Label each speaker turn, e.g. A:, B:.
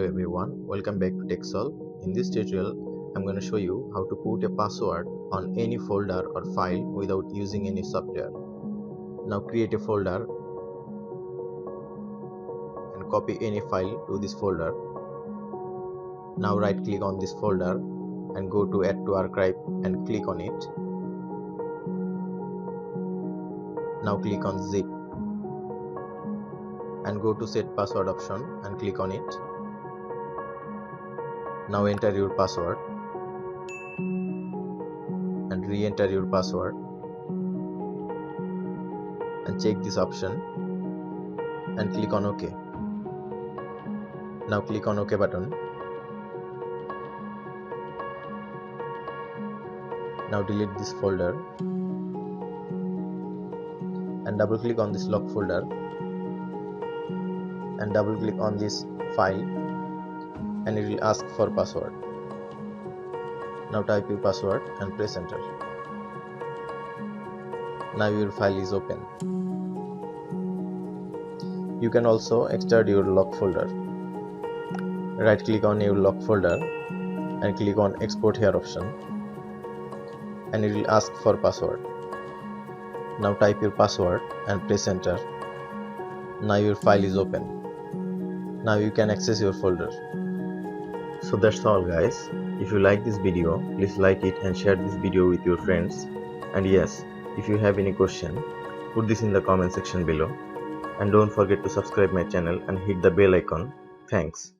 A: everyone, welcome back to TechSolve. In this tutorial, I'm going to show you how to put a password on any folder or file without using any software. Now create a folder and copy any file to this folder. Now right click on this folder and go to Add to Archive and click on it. Now click on Zip and go to Set Password option and click on it. Now enter your password and re-enter your password and check this option and click on OK. Now click on OK button. Now delete this folder and double click on this lock folder and double click on this file and it will ask for password. Now type your password and press enter. Now your file is open. You can also extract your lock folder. Right click on your lock folder and click on export here option and it will ask for password. Now type your password and press enter. Now your file is open. Now you can access your folder. So that's all guys. If you like this video, please like it and share this video with your friends. And yes, if you have any question, put this in the comment section below. And don't forget to subscribe my channel and hit the bell icon. Thanks.